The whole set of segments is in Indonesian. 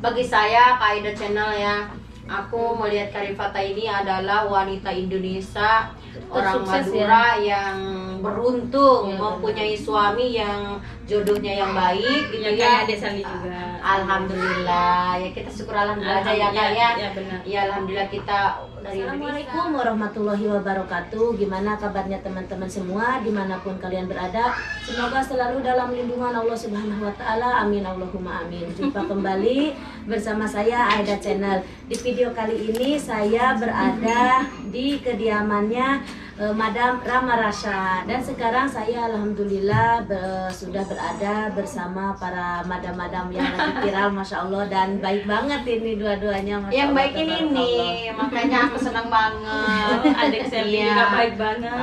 Bagi saya Kaida Channel ya, aku melihat Karifata ini adalah wanita Indonesia, orang Tersukses, Madura yang beruntung Ya, mempunyai suami yang jodohnya yang baik gitu Ya, ya. kayak Adik Sally juga. Alhamdulillah ya, kita syukur alhamdulillah aja ya Kak ya. Ya, benar. Ya alhamdulillah kita dari Assalamualaikum warahmatullahi wabarakatuh. Gimana kabarnya teman-teman semua dimanapun kalian berada? Semoga selalu dalam lindungan Allah Subhanahu Wa Taala. Amin Allahumma amin. Jumpa kembali bersama saya Aida Channel. Di video kali ini saya berada di kediamannya Madam Rama Rasha, dan sekarang saya alhamdulillah sudah berada bersama para madam-madam yang lagi viral, masya Allah, dan baik banget ini dua-duanya. Masya yang Allah, baik ini nih, makanya aku senang banget. Adik Sally Iya. juga baik banget.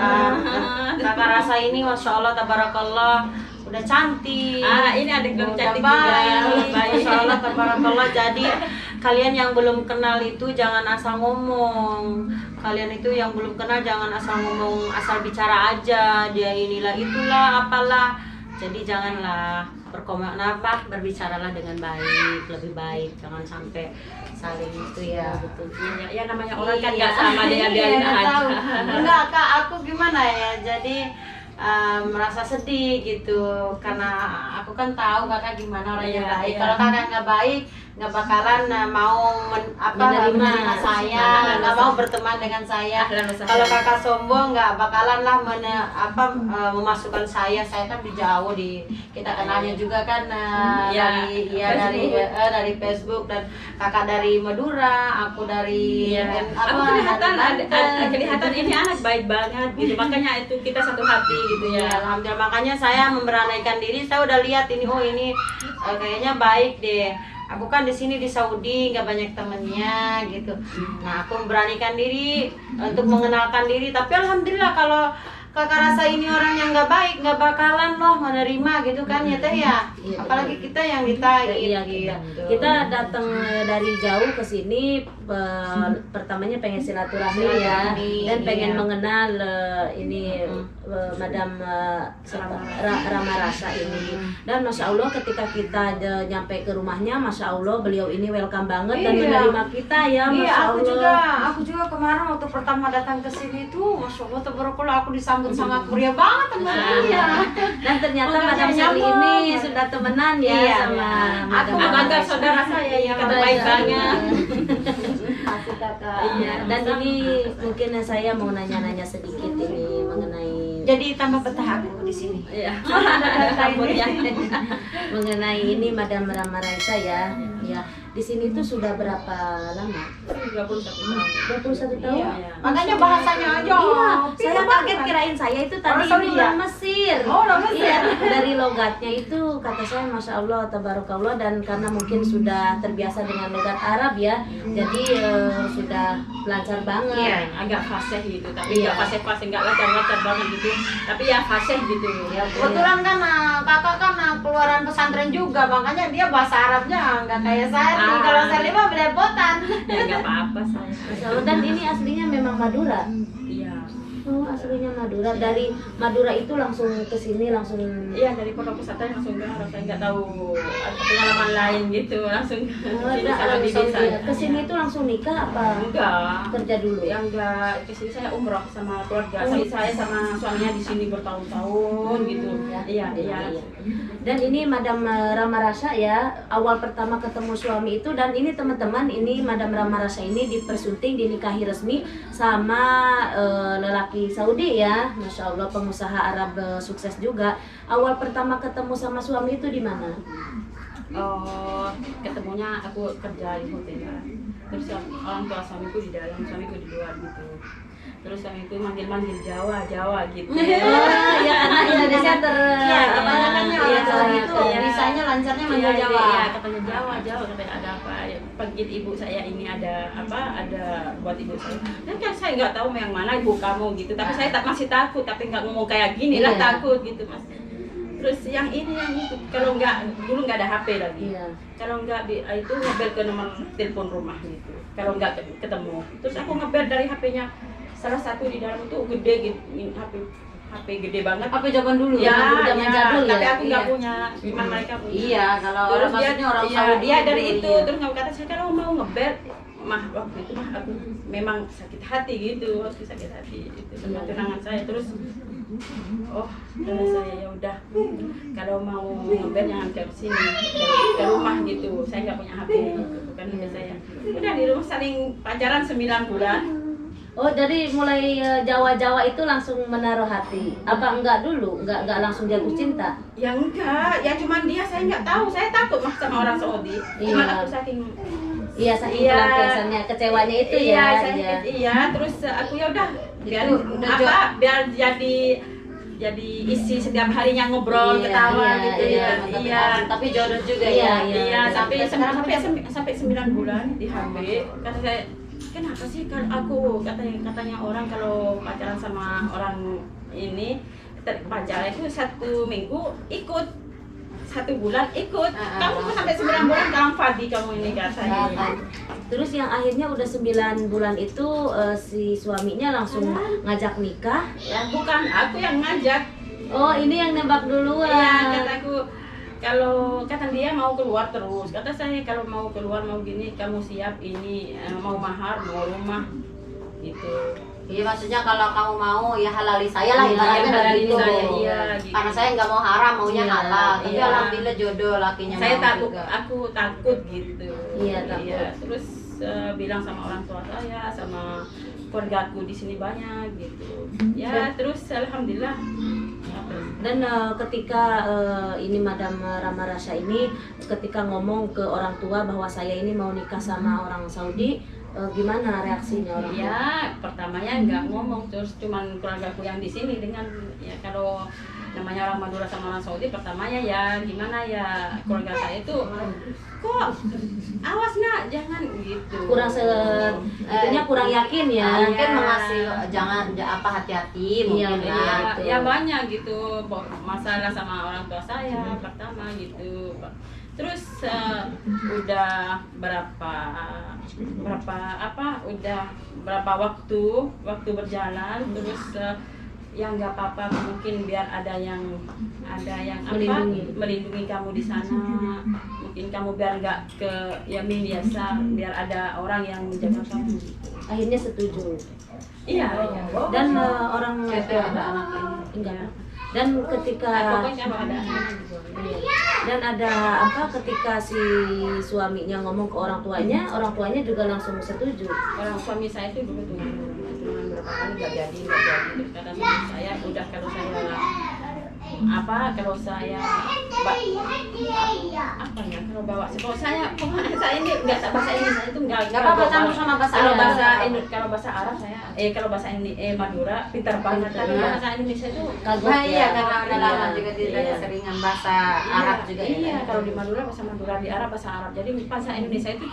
Kakak Rasa ini masya Allah tabarakallah udah cantik. Ini adik belum udah cantik juga. baik. Masya Allah tabarakallah. Jadi kalian yang belum kenal itu jangan asal ngomong. Kalian itu yang belum kenal jangan asal ngomong, asal bicara aja. Dia inilah itulah apalah. Jadi janganlah berbicaralah dengan baik, lebih baik. Jangan sampai saling itu ya. betul. Ya namanya orang kan Iya. nggak sama, dia biarin Iya, aja. tahu. Enggak Kak, aku gimana ya, jadi merasa sedih gitu karena aku kan tahu kakak gimana orang yang Iya, baik. iya. Kalau kakak nggak baik nggak bakalan mau menerima saya, nggak mau berteman dengan saya. Ahlan wa sahlan. Kalau kakak sombong nggak bakalan lah memasukkan saya kan di jauh kita kenalnya juga kan Iya, dari Facebook, dan kakak dari Madura, aku dari Aku kelihatan kelihatan ini anak baik banget gitu, makanya itu kita satu hati gitu ya. ya. Alhamdulillah, makanya saya memberanikan diri. Saya udah lihat ini, oh ini kayaknya baik deh. Aku kan di sini di Saudi nggak banyak temennya gitu. Nah aku memberanikan diri untuk mengenalkan diri. Tapi alhamdulillah kalau kakak Rasa ini orang yang nggak baik, nggak bakalan loh menerima gitu kan ya Teh ya. Iya, Apalagi kita yang ditagih. Iya, kita datang dari jauh ke sini, pertamanya pengen silaturahmi ya, dan pengen iya. mengenal ini Madam Rama Rasha ini. Dan masya Allah ketika kita nyampe ke rumahnya, masya Allah beliau ini welcome banget dan Iya. menerima kita ya, masya Iya, Allah. aku juga kemarin waktu pertama datang ke sini tuh, masya Allah, tabarakallah, aku disambut sangat meriah banget sama dia. Dan ternyata Makanya Madam Sally nyambung. ini sudah temenan ya Iya, sama aku Madam Abangga Rasha. saudara saya yang kata Iya. baik banget. Masih kakak. Iya, dan ini mungkin saya mau nanya-nanya sedikit ini mengenai Jadi tambah betah aku di sini. Iya. rambutnya mengenai ini Madam Rama Rasha ya. Ya, di sini tuh sudah berapa lama? 31 tahun. 21 tahun. Iya. Makanya bahasanya aja. Iya, saya kaget kirain saya itu tadi Orang Saudi ini ya? orang Mesir. Oh, orang Mesir. Iya, dari logatnya itu kata saya masya Allah tabarakallah, dan karena mungkin sudah terbiasa dengan logat Arab ya, jadi sudah lancar banget. Iya, agak fasih gitu, tapi Iya. nggak fasih-fasih, nggak lancar-lancar banget gitu, tapi ya fasih gitu. Ya, Kebetulan kan kakak kan keluaran pesantren juga, makanya dia bahasa Arabnya nggak kayak saya. Kalau saya mah belepotan. Ya nggak apa-apa saya. Masya Allah. Dan ini aslinya memang Madura. Iya. Oh, aslinya Madura. Dari Madura itu langsung ke sini langsung. Iya, dari pondok pesantren langsung ke Arab, saya nggak tahu ada pengalaman lain gitu, langsung ke sini sama bibi saya. Ke sini itu langsung nikah apa Enggak. kerja dulu? Yang enggak, ke sini saya umroh sama keluarga. Saya sama suaminya di sini bertahun-tahun gitu. Iya. Dan ini Madam Rama Rasha ya, awal pertama ketemu suami itu, dan ini teman-teman, ini Madam Rama Rasha ini dipersunting, dinikahi resmi sama lelaki Saudi ya, masya Allah, pengusaha Arab sukses juga. Awal pertama ketemu sama suami itu di mana? Oh, ketemunya aku kerja di hotel. Terus orang tua suamiku di dalam, suamiku di luar gitu. Terus suamiku manggil-manggil Jawa gitu. Oh ya, karena Indonesia Kebanyakannya orang Saudi itu bisanya lancarnya manggil Jawa. Iya, katanya Jawa, katanya ada apa? Ya, panggil ibu saya ini ada apa? Ada buat ibu saya. Dan kan saya nggak tahu yang mana ibu kamu gitu. Tapi saya masih takut, tapi nggak ngomong kayak gini lah, Iya. takut gitu Mas. Terus yang itu, kalau dulu nggak ada HP lagi. Iya. Kalau nggak itu ngebel ke nomor telepon rumah gitu. Kalau nggak ketemu, terus aku ngebel dari HP-nya. Salah satu di dalam itu gede gitu HP. HP gede banget. HP zaman dulu. Ya, zaman ya, jadul ya? tapi aku nggak Iya. punya, cuma mereka punya. Iya, kalau Terus maksudnya orang iya, Saudi dia dari dulu, itu iya. terus nggak kata saya kalau mau ngeber mah waktu itu mah aku memang sakit hati gitu, waktu sakit hati itu sama tunangan saya. Terus oh kata saya ya udah kalau mau ngeber jangan ke sini, ke rumah gitu, saya nggak punya HP gitu, bukan HP saya. Udah di rumah saling pacaran 9 bulan. Oh, dari mulai Jawa-Jawa itu langsung menaruh hati. Apa enggak dulu? Enggak langsung jatuh cinta? Ya enggak, ya cuman dia saya nggak tahu, saya takut mah sama orang Saudi. Cuman Iya. aku saking Iya, saking Iya. pelampiasannya, kecewanya itu iya, ya. saya, Iya. iya, terus aku ya udah biar Itu udah biar jadi isi setiap harinya ngobrol, Iya, ketawa iya, gitu iya, ya. Tapi, Iya. tapi jodoh juga Iya, ya. iya. Iya, Sampai tapi sekarang sampai 9 bulan di HP. Kata saya, kenapa sih kalau aku katanya orang kalau pacaran sama orang ini pacaran itu 1 minggu ikut, 1 bulan ikut. Kamu kok sampai 9 bulan kamu Fadi kamu ini katanya. Terus yang akhirnya udah 9 bulan itu si suaminya langsung ngajak nikah. Ya bukan aku yang ngajak. Oh, ini yang nembak duluan. Iya, kataku kalau kata dia mau keluar terus. Kata saya kalau mau keluar mau gini kamu siap ini mau mahar, mau rumah gitu. Iya, maksudnya kalau kamu mau ya halali saya lah Iya, ibaratnya halali begitu. saya, iya, gitu. Karena saya nggak mau haram, maunya Iya, halal. Tapi iya. alhamdulillah jodoh lakinya Saya mau takut, juga. aku takut gitu. Iya, takut. Terus bilang sama orang tua saya, sama keluargaku di sini banyak gitu. Ya terus alhamdulillah. Dan ketika ini Madam Rama Rasya ini ketika ngomong ke orang tua bahwa saya ini mau nikah sama orang Saudi, gimana reaksinya orang tua? Ya pertamanya nggak ngomong, terus cuman keluargaku yang di sini dengan ya kalau namanya orang Madura sama orang Saudi pertamanya ya gimana ya keluarga saya itu kok awas nak jangan gitu. Kurang itunya kurang yakin ya. Mungkin Iya. mengasih jangan hati-hati Iya, mungkin iya. lah. Betul. Ya banyak gitu masalah sama orang tua saya pertama gitu. Terus udah berapa berapa waktu berjalan terus yang nggak apa-apa mungkin biar ada yang melindungi kamu di sana, mungkin kamu biar nggak ke Yamin biasa, biar ada orang yang menjaga kamu. Akhirnya setuju. Iya. Dan orang Itu ada anak ini. enggak. Dan ketika Pokoknya kalau ada anak juga. dan ada apa ketika si suaminya ngomong ke orang tuanya juga langsung setuju. Orang suami saya itu dulu tunangan berapa kali nggak jadi terus kata suami saya udah kalau saya kalau bawa kalau saya ini nggak bahasa Inggris saya itu nggak apa-apa, campur sama bahasa kalau Arab. bahasa ini kalau bahasa Arab saya kalau bahasa ini Madura pintar banget tapi Iya. bahasa Indonesia itu Kagok Nah, iya ya. karena udah Iya. lama juga tidak Iya. seringan bahasa Arab juga ya. iya kalau di Madura bahasa Madura di Arab bahasa Arab jadi bahasa Indonesia itu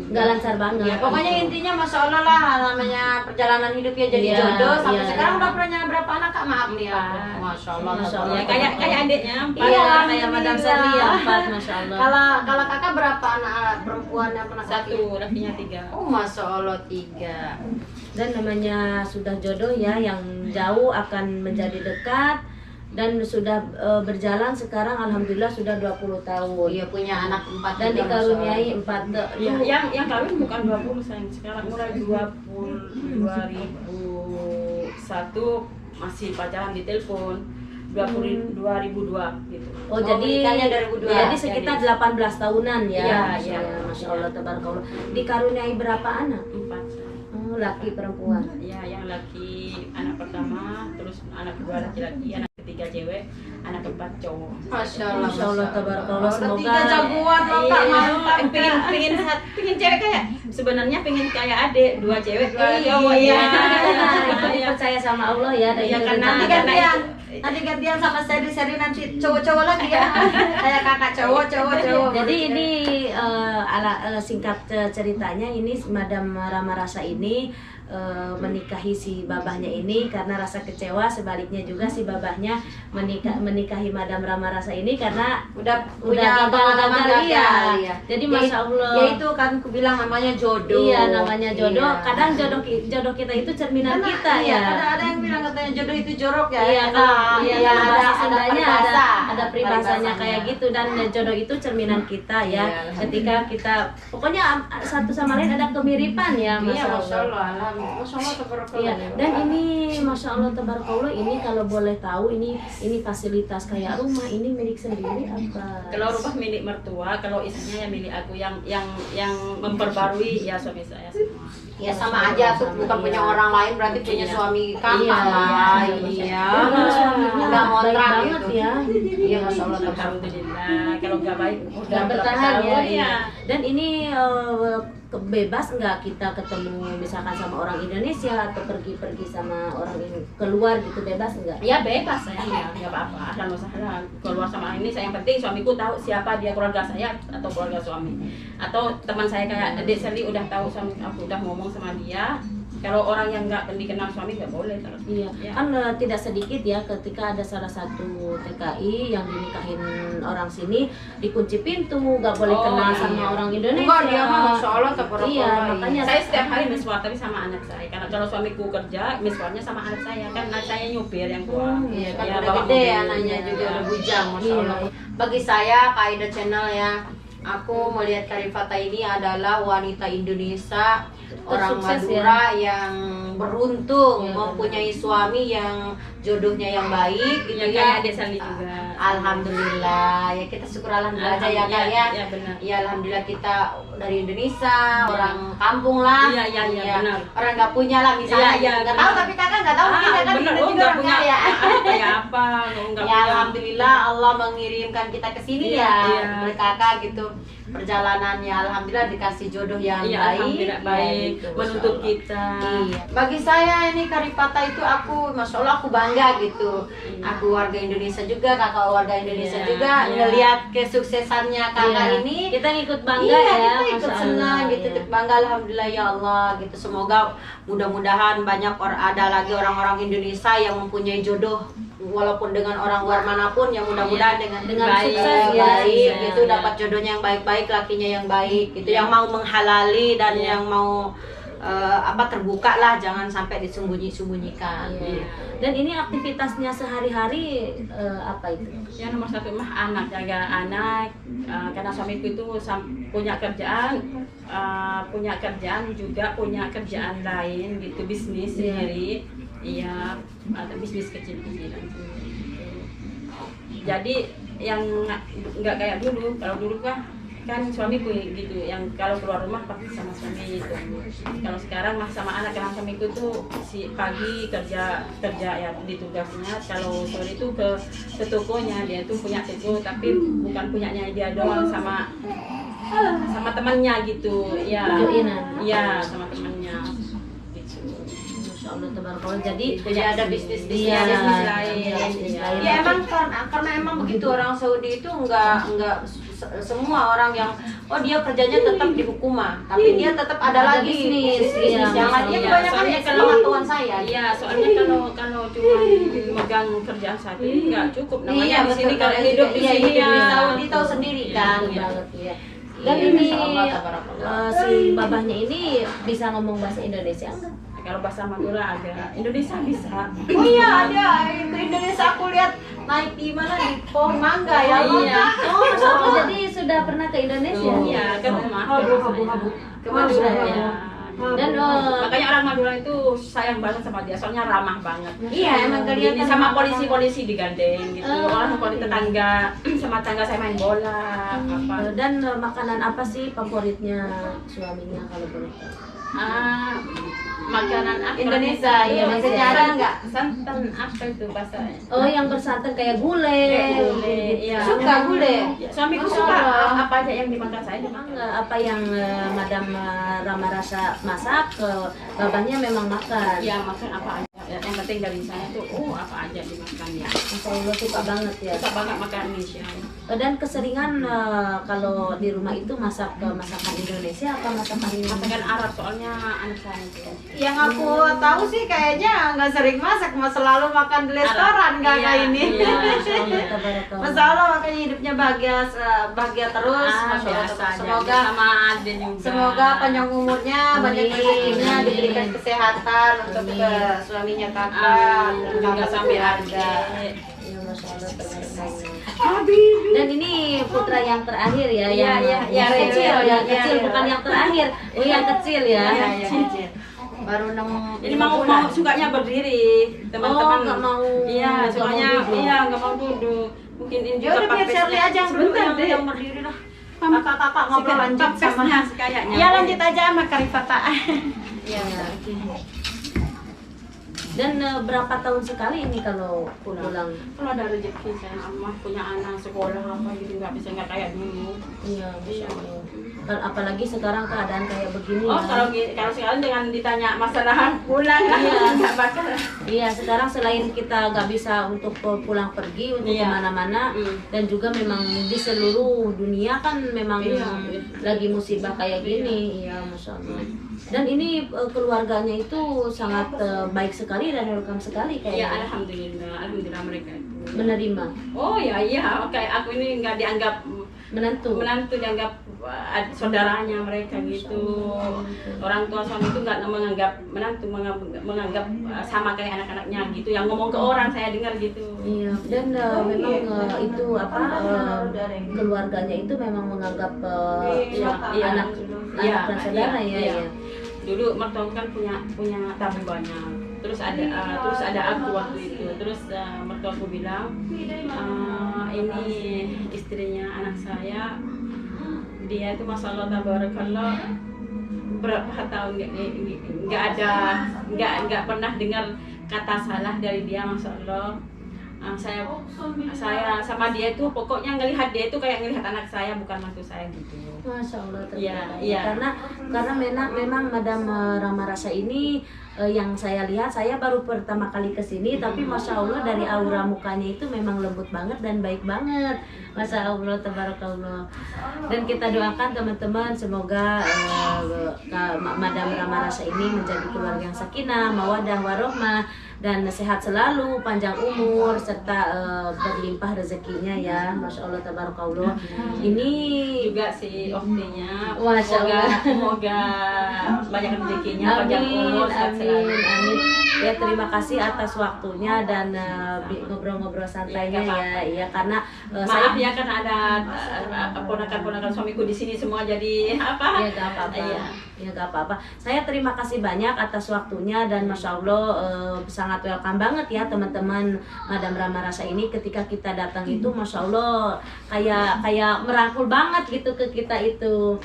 Nggak lancar banget. Ya, pokoknya intinya Masya Allah lah namanya perjalanan hidupnya jadi Iya, jodoh sampai iya. sekarang udah punya berapa anak Kak? Maaf nih ya. Empat. Masya Allah. Masya Allah. ya kayak adiknya empat. Iya, Alhamdulillah. kayak Madam Sally ya, 4, Masya Allah. Kalau kakak berapa anak perempuan yang pernah Satu, lakinya 3. Oh Masya Allah 3. Dan namanya sudah jodoh ya, yang jauh akan menjadi dekat dan sudah berjalan sekarang alhamdulillah sudah 20 tahun. Iya punya anak 4 Dan dikaruniai 4 Yang kawin bukan 20 sayang, sekarang mulai 2001 masih pacaran di telepon 2002 gitu. Oh, Oh, jadi menikahnya 2002. jadi sekitar 18 tahunan ya. Iya, Masya iya. Allah, Masya Allah, tabarakallah. Dikaruniai berapa anak? 4 sayang. Oh, laki perempuan. Ya, yang laki anak pertama, terus anak kedua laki-laki, anak ketiga cewek, anak keempat cowok. Masya Allah. Masya Allah, tabarakallah. Udah Semoga 3 jagoan loh Kak. Iya, Mantap pengen cewek kayak sebenarnya pengen kayak adik, 2 cewek 2 cowok Iya. Itu dipercaya sama Allah ya. Dan Iya, itu karena- Nanti rencana. gantian. Nanti gantian sama seri-seri nanti cowok-cowok lagi ya. Kayak kakak cowok. Jadi ini singkat ceritanya ini Madam Rama Rasa ini menikahi si babahnya ini karena rasa kecewa, sebaliknya juga si babahnya menikahi Madam Rama Rasa ini karena udah punya pengalaman gagal, gagal, iya. Jadi Masya Allah, ya itu kan aku bilang namanya jodoh. Iya, namanya jodoh. Iya. Kadang jodoh kita itu cerminan Karena, kita iya, ya. ada yang bilang katanya jodoh itu jorok ya. Iya, Karena iya, iya, bahasa Sundanya peribahasa. ada peribahasanya Peribahasanya. kayak gitu, dan jodoh itu cerminan kita ya. Iya, Ketika kita pokoknya satu sama lain ada kemiripan ya, Iya, Masya Allah. Masya Allah, tabarakallah. Iya, dan ini Masya Allah tabarakallah, ini kalau boleh tahu ini fasilitas kayak rumah ini milik sendiri apa? Kalau rumah milik mertua, kalau isinya ya milik aku, yang memperbarui ya suami saya semua. Ya sama aja tuh, bukan punya orang lain berarti punya suami kamu lah. Iya. Suaminya Udah baik ngontrak banget gitu. ya. Iya, Masya Allah. Alhamdulillah. Kalau nggak baik udah Nggak berapa bertahan ya, tahun iya. Dan ini bebas nggak kita ketemu misalkan sama orang Indonesia atau pergi-pergi sama orang keluar gitu, bebas nggak? Ya bebas saya, ya nggak apa-apa, ada masalah keluar sama ini. Saya yang penting suamiku tahu siapa dia, keluarga saya atau keluarga suami, atau teman saya kayak Dek Seli udah tahu suami aku, udah ngomong sama dia. Kalau orang yang nggak dikenal suami nggak boleh. Iya, Ya. kan tidak sedikit ya ketika ada salah satu TKI yang dinikahin orang sini dikunci pintu, nggak boleh kenal sama orang Indonesia. Enggak, dia mah Masya Allah tabarakallah. Iya, makanya Saya setiap hari miswar tapi sama anak saya. Karena kalau suamiku kerja, miswarnya sama anak saya. Kan anak saya nyupir yang tua. Iya, kan Ya, udah bawa gede mobil. anaknya juga, udah bujang, Masya Iya. Allah. Bagi saya, Kaidah Channel ya, aku melihat Karifata ini adalah wanita Indonesia, orang Tersukses Madura yang beruntung Iya, mempunyai suami yang jodohnya yang baik gitu Yang ya. kayak Dek Seli juga. Alhamdulillah, ya kita syukur alhamdulillah aja ya Kak ya. Iya benar. Ya alhamdulillah kita dari Indonesia, orang kampung lah. Iya, benar. Orang nggak punya lah misalnya. Iya, nggak benar. tahu tapi kakak nggak tahu mungkin kakak bener. juga Nggak orang punya kaya. kayak apa, nggak Ya punya. alhamdulillah Allah mengirimkan kita ke sini Iya, ya, iya. kakak gitu. Perjalanannya alhamdulillah dikasih jodoh yang Iya, baik. alhamdulillah Ya, baik, gitu, menuntut Masya Allah. kita. Iya. Bagi saya ini Karipata itu aku, Masya Allah aku bangga gitu. Aku warga Indonesia juga, kakak warga Indonesia Iya, juga, iya. ngelihat kesuksesannya kakak Iya. ini. Kita ngikut bangga Iya, ya, kita ikut Masya senang Allah, gitu, iya. ikut bangga alhamdulillah ya Allah gitu. Semoga mudah-mudahan banyak ada lagi orang-orang Indonesia yang mempunyai jodoh walaupun dengan orang luar manapun, yang mudah-mudahan dengan Baik, sukses ya, baik iya, gitu, iya. dapat jodohnya yang baik-baik, lakinya yang baik gitu, yang mau menghalali dan Iya. yang mau terbuka lah, jangan sampai disembunyi-sembunyikan. Iya. Dan ini aktivitasnya sehari-hari apa itu? Ya nomor satu mah anak, jaga anak. Karena suamiku itu punya kerjaan juga punya kerjaan lain gitu, bisnis Iya. sendiri. Iya, ada bisnis kecil-kecilan sendiri. Jadi yang nggak kayak dulu. Kalau dulu kan suamiku gitu, yang kalau keluar rumah pasti sama suami itu. Kalau sekarang mah sama anak, karena suamiku tuh si pagi kerja ya di tugasnya, kalau sore itu ke tokonya. Dia tuh punya toko tapi bukan punyanya dia doang, sama temannya gitu ya. Joinan. Iya, sama temannya gitu. Masya Allah tabarakallah. Jadi Jadi ada bisnis Iya, bisnis lain. iya, bisnis Iya. lain. Ya emang karena emang begitu, orang Saudi itu enggak semua orang yang dia kerjanya tetap di hukumah, tapi dia tetap ada Ada lagi bisnis, bisnis iya, yang lain. iya. Dia kebanyakan Soalnya kalau kalau- tuan saya. Iya, soalnya kalau cuma megang kerjaan satu ini nggak cukup. Namanya Iya, di sini betul. kalau hidup di Iya, sini hidup di ya. Saudi tahu sendiri kan. Betul banget ya. Dan Iya, ini Masya Allah, tabarakallah. si babahnya ini bisa ngomong bahasa Indonesia enggak? Kalau bahasa Madura ada, Indonesia bisa. Oh iya, ada ke Indonesia aku lihat naik di mana, di pohon mangga ya. Iya. Oh, Masya Allah, jadi sudah pernah ke Indonesia? Iya, ke rumah. Ke Madura ya. Dan Makanya orang Madura itu sayang banget sama dia, soalnya ramah banget. Iya, emang kelihatan Ini sama polisi-polisi digandeng gitu. Orang polisi tetangga, sama tetangga saya main bola, apa. dan makanan apa sih favoritnya suaminya kalau boleh tahu? Makanan apa? Indonesia, iya, Indonesia. masih ada nggak? Santan apa itu bahasanya? Oh, yang bersantan kayak gulai. Gulai, iya. Suka gulai. Ya, suamiku Masya suka Allah. apa aja yang dimakan saya dimakan. Enggak, apa yang Madam Rama Rasa masak, babahnya memang makan. Ya makan apa aja. Ya, yang penting dari saya tuh apa aja dimakan ya. Masya Allah suka banget ya. Suka banget makan Indonesia. Dan keseringan kalau di rumah itu masak masakan Indonesia apa masakan Masakan Arab soalnya anak saya tuh. Yang aku tahu sih kayaknya nggak sering masak, selalu makan di restoran Iya, kakak ini. iya. Masya Allah makanya hidupnya bahagia terus. Masya Allah. Biasa aja. Semoga sama Ade juga. semoga panjang umurnya, banyak Amin. rezekinya, Amin. diberikan kesehatan untuk Amin. suaminya kakak, Amin. dan Juga kakak sampai keluarga. Ade. Ya, Masya Allah, terbaik. Habis. Dan ini putra yang terakhir ya, Iya, iya, yang iya, kecil, iya, yang iya, kecil iya. bukan yang terakhir. Oh, yang kecil ya. Iya, iya, kecil. Baru 6 Jadi mau sukanya berdiri, teman-teman. Oh, nggak mau. Iya, Nggak sukanya mau duduk. iya nggak mau duduk. Mungkin ini Ya udah biar Shirley aja yang dulu sebentar deh. yang berdiri lah. Kakak ngobrol lanjut sama. Papesnya kayaknya. Iya lanjut aja sama Karifata. Iya, oke. Dan berapa tahun sekali ini kalau pulang? Kalau ada rezeki saya mah punya anak sekolah apa gitu nggak kayak dulu. Iya, Masya Allah. Dan apalagi sekarang keadaan kayak begini Oh ya. kalau sekarang dengan ditanya masalah pulang Iya. nggak bakal. Iya, sekarang selain kita nggak bisa untuk pulang pergi untuk Iya. kemana-mana, Hmm. dan juga memang di seluruh dunia kan memang Iya. lagi musibah kayak gini. Iya, Masya Allah. Dan ini keluarganya itu sangat baik sekali dan welcome sekali Iya kayaknya. alhamdulillah mereka itu. Menerima, Oh iya kayak aku ini nggak dianggap menantu. dianggap saudaranya mereka gitu. Orang tua suami itu nggak menganggap menantu menganggap sama kayak anak-anaknya gitu. Yang ngomong ke orang saya dengar gitu. Iya, dan memang itu keluarganya itu memang menganggap Iya. anak Iya, dan saudara iya, ya. iya. Ya. Dulu mertua kan punya tamu banyak. Terus ada aku waktu itu. Terus mertua aku bilang ini istrinya anak saya, dia itu masya Allah tabarakallah berapa tahun nggak pernah dengar kata salah dari dia, masya Allah. Saya sama dia itu pokoknya ngelihat dia itu kayak ngelihat anak saya bukan mantu saya gitu. Masya Allah, Iya, terbaik. iya. Karena memang Madam Rama Rasa ini yang saya lihat, saya baru pertama kali kesini, tapi Masya Allah dari aura mukanya itu memang lembut banget dan baik banget. Masya Allah, tabarakallah. Dan kita doakan teman-teman semoga Madam Rama Rasa ini menjadi keluarga yang sakinah, mawadah, warohmah, dan sehat selalu, panjang umur, serta berlimpah rezekinya ya. Masya Allah, tabarakallah. Ini Juga si Oktinya, Masya Allah. semoga banyak rezekinya, panjang umur, sehat selalu. Amin. Ya, terima kasih atas waktunya dan ngobrol-ngobrol santainya Iya, nggak ya. Iya, karena Maaf ya kan ada ponakan-ponakan suamiku di sini semua jadi apa? Ya gak apa-apa. Iya. Ya gak apa-apa. Saya terima kasih banyak atas waktunya dan Masya Allah sangat welcome banget ya teman-teman Madam Rama Rasa ini. Ketika kita datang itu Masya Allah kayak merangkul banget gitu ke kita itu.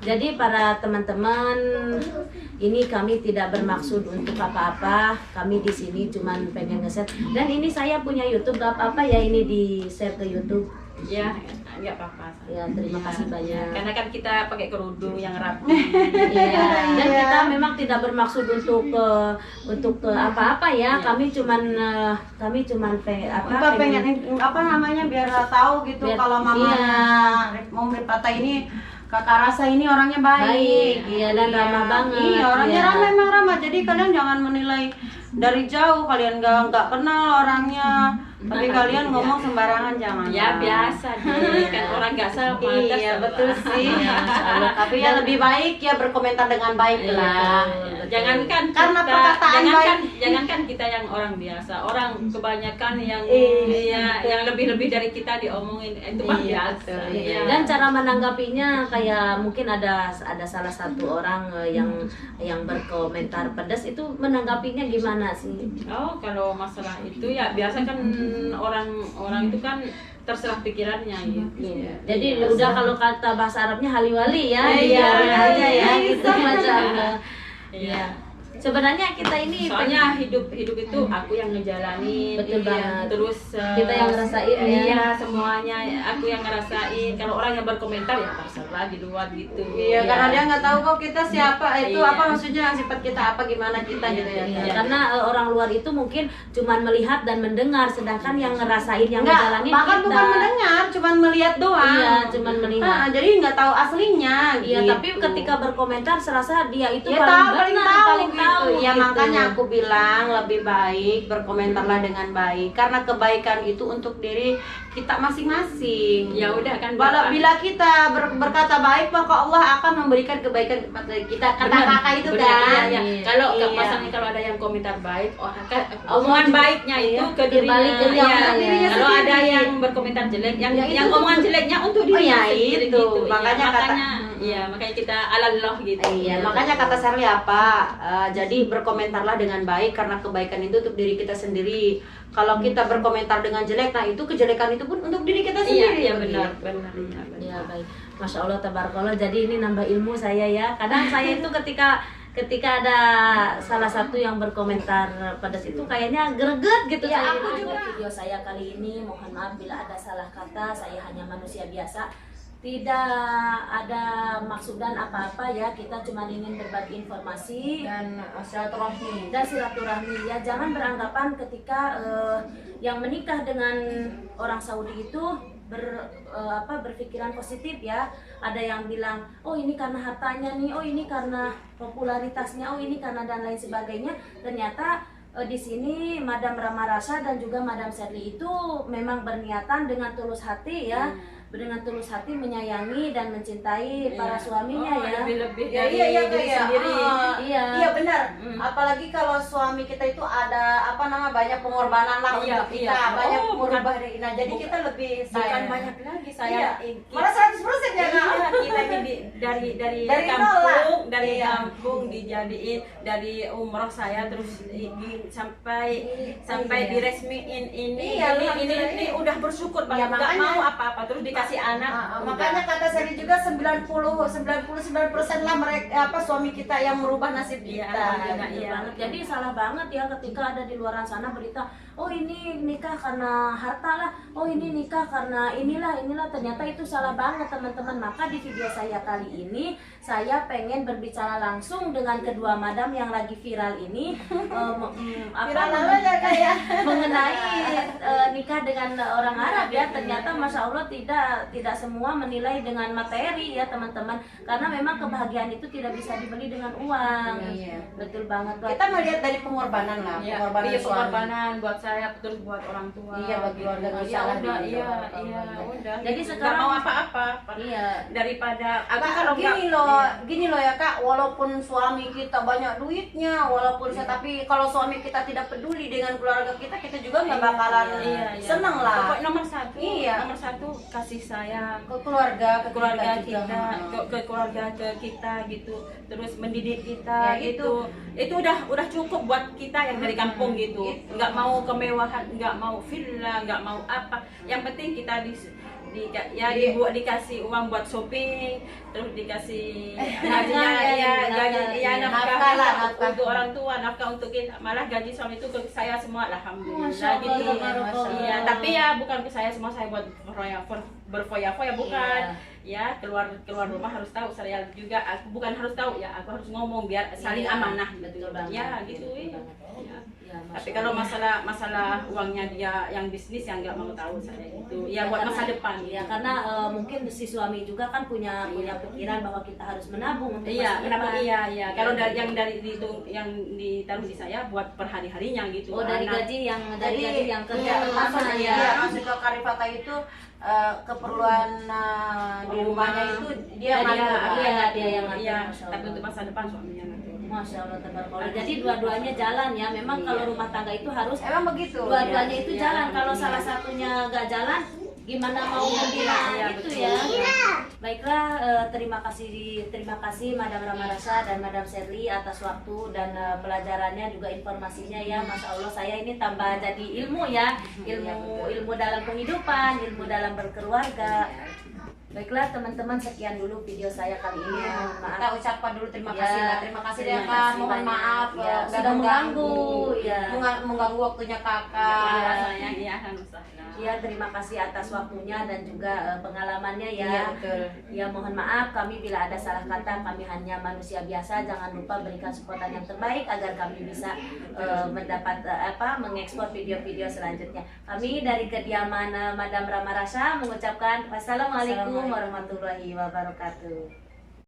Jadi para teman-teman, ini kami tidak bermaksud untuk apa-apa. Kami di sini cuman pengen nge-share. Dan ini saya punya YouTube, gak apa-apa ya ini di-share ke YouTube. Ya, nggak apa-apa. Ya, terima kasih banyak. Karena kan kita pakai kerudung yang rapi. Iya, dan kita memang tidak bermaksud untuk apa-apa ya. Kami cuman pengen apa namanya biar tahu gitu Biar- kalau mamanya Om Rifata ini kakak Rasa ini orangnya baik. Iya, dan ramah banget. Iya, orangnya Iya. ramah, emang ramah. Jadi kalian jangan menilai dari jauh, kalian nggak kenal orangnya, tapi kalian ngomong sembarangan jangan. Ya biasa deh, kan orang nggak sama. Iya betul sih. Tapi ya lebih baik ya berkomentar dengan baik Iya, lah. betul. Jangankan Karena kita, perkataan jangankan kita yang orang biasa, orang kebanyakan yang yang lebih dari kita diomongin itu mah Iya, biasa. betul. Iya. Dan cara menanggapinya kayak mungkin ada salah satu orang yang berkomentar pedas, itu menanggapinya gimana sih? Oh, kalau masalah itu ya biasa kan orang itu kan terserah pikirannya gitu. Jadi udah kalau kata bahasa Arabnya hali-wali ya, Iya, dibiarin aja ya iya. gitu, Masya Allah. Iya. Sebenarnya kita ini soalnya hidup itu aku yang ngejalanin. Betul banget. Terus Kita yang ngerasain ya. Iya, semuanya aku yang ngerasain. Kalau orang yang berkomentar ya terserah di luar gitu. Iya, karena dia nggak tahu kok kita siapa, itu Iya. apa maksudnya, sifat kita apa, gimana kita gitu ya. Iya, karena orang luar itu mungkin cuman melihat dan mendengar, sedangkan yang ngerasain yang Enggak, ngejalanin bahkan kita. bukan mendengar, cuman melihat doang. Iya, cuman melihat. Jadi nggak tahu aslinya. Iya, gitu. tapi ketika berkomentar serasa dia itu Ya paling tahu, paling benar, tahu, paling gitu. tahu. Ya gitu. makanya aku bilang lebih baik berkomentarlah dengan baik, karena kebaikan itu untuk diri kita masing-masing. Ya udah kan, Bila kita berkata baik, maka Allah akan memberikan kebaikan kepada kita. Kata Benar, kakak itu benar, kan. iya, iya. Kalau Iya. pasalnya kalau ada yang komentar baik, Allah omongan juga- baiknya itu iya, ke dirinya. berbalik ke dia, Iya. ke dirinya Kalau sendiri. ada yang berkomentar jelek, yang Ya, itu yang tuh- omongan jeleknya untuk Oh, dirinya ya, sendiri itu. gitu. Makanya Iya, kata- makanya iya, makanya kita alallah gitu. Iya, makanya kata Sherly apa? Jadi berkomentarlah dengan baik, karena kebaikan itu untuk diri kita sendiri. Kalau kita berkomentar dengan jelek, nah itu kejelekan itu pun untuk diri kita Iya, sendiri. iya benar, benar. Ya baik, masya Allah tabarakallah. Jadi ini nambah ilmu saya ya. Kadang saya itu ketika ada salah satu yang berkomentar pada situ kayaknya greget gitu. Ya, saya aku bilang, juga. video saya kali ini mohon maaf bila ada salah kata. Saya hanya manusia biasa. Tidak ada maksud dan apa-apa ya. Kita cuma ingin berbagi informasi Dan silaturahmi. dan silaturahmi ya. Jangan beranggapan ketika yang menikah dengan orang Saudi itu berpikiran positif ya. Ada yang bilang, oh ini karena hartanya nih, oh ini karena popularitasnya, oh ini karena dan lain sebagainya. Ternyata di sini Madam Rama Rasha dan juga Madam Sherly itu memang berniatan dengan tulus hati ya. Dengan tulus hati menyayangi dan mencintai para suaminya ya. Lebih Ya, dari iya, diri kayak, sendiri. Iya. Iya benar. Apalagi kalau suami kita itu ada banyak pengorbanan lah Iya, untuk kita, iya. banyak Oh, bukan- merubah diri. Nah, jadi kita lebih Bukan sayang. banyak lagi Iya. saya. Malah 100% ya, Kak. Iya, kita ini dari Dari nol lah. dari Iya. kampung dijadiin dari umroh saya terus sampai Iya. diresmiin ini Iya, ini udah bersyukur Iya, banget, nggak makanya. mau apa-apa terus dikasih anak. Makanya kata Sherly juga 99% lah mereka suami kita yang merubah nasib Iya, kita. alhamdulillah, Betul iya. banget. Jadi salah banget ya ketika ada di luaran sana berita, oh ini nikah karena harta lah, oh ini nikah karena inilah. Ternyata itu salah banget teman-teman. Maka di video saya kali ini saya pengen berbicara langsung dengan kedua madam yang lagi viral ini, Viral apa ya, Kak, ya? mengenai nikah dengan orang Arab ya. Ternyata masya Allah tidak semua menilai dengan materi ya teman-teman, karena memang kebahagiaan itu tidak bisa dibeli dengan uang. Iya. Betul banget. Kita melihat dari pengorbanan lah, Iya, pengorbanan iya, suami. pengorbanan buat saya terus buat orang tua. Iya, bagi keluarga Iya, bersalah udah, juga. iya, udah. Jadi Nggak sekarang- mau apa-apa. Iya. Daripada aku Kak, kalau gini loh ya Kak, walaupun suami kita banyak duitnya, walaupun tapi kalau suami kita tidak peduli dengan keluarga kita juga nggak bakalan seneng lah. Pokoknya nomor satu, Iya. nomor satu kasih sayang Ke keluarga, ke keluarga juga. kita, ke keluarga ke kita gitu, terus mendidik kita Ya, gitu. Itu udah cukup buat kita yang dari kampung gitu. Nggak mau kemewahan, nggak mau villa, nggak mau apa. Yang penting kita dikasih uang buat shopping, terus dikasih gaji nafkah lah, nafkah. untuk orang tua, nafkah untuk kita. Malah gaji suami itu ke saya semua, alhamdulillah Masya Allah, gitu. tabarakallah. Iya, tapi ya bukan ke saya semua, saya buat berfoya-foya bukan. Ya, keluar rumah harus tahu, saya juga aku bukan harus tahu ya, aku harus ngomong biar saling Iya, amanah gitu. betul banget. Ya, gitu Betul ya. banget. Ya. Ya, Masya Tapi kalau Allah. masalah uangnya dia yang bisnis yang nggak mau tahu saya gitu. Ya buat masa depan. Ya gitu. karena mungkin si suami juga kan punya pikiran bahwa kita harus menabung untuk Iya, masa kenapa depan. iya. Kalau yang yang ditaruh di saya buat per hari-harinya gitu. Oh, dari Anak- gaji yang kerja Iya, pertama maksudnya ya. iya, maksudnya Karifata itu keperluan di rumahnya itu dia Iya, ngatur. dia yang ngatur, Iya, Masya tapi Allah. untuk masa depan suaminya ngatur. Masya Allah tabarakallah. Jadi dua-duanya jalan ya. Memang kalau rumah tangga itu harus Emang begitu. dua-duanya itu Iya, jalan. Kalau iya. salah satunya gak jalan, gimana mau membina iya, gitu betul. ya. Baiklah, terima kasih Madam Rama Rasha dan Madam Sherly atas waktu dan pelajarannya juga informasinya ya. Masya Allah, saya ini tambah jadi ilmu ya, ilmu dalam kehidupan, ilmu dalam berkeluarga. Baiklah teman-teman, sekian dulu video saya kali ini. Ya, Mohon maaf. kita ucapkan dulu terima Ya, kasih Mbak. Terima kasih ya terima Kak. kasih Mohon banyak. maaf Ya, udah sudah mengganggu. Ya. mengganggu waktunya Kakak. Ya. sayang ya Alhamdulillah. Ya, terima kasih atas waktunya dan juga pengalamannya ya. Iya, betul. Ya, mohon maaf kami bila ada salah kata, kami hanya manusia biasa. Jangan lupa berikan supportan yang terbaik agar kami bisa mendapat mengekspor video-video selanjutnya. Kami dari kediaman Madam Rama Rasa mengucapkan wassalamualaikum warahmatullahi wabarakatuh.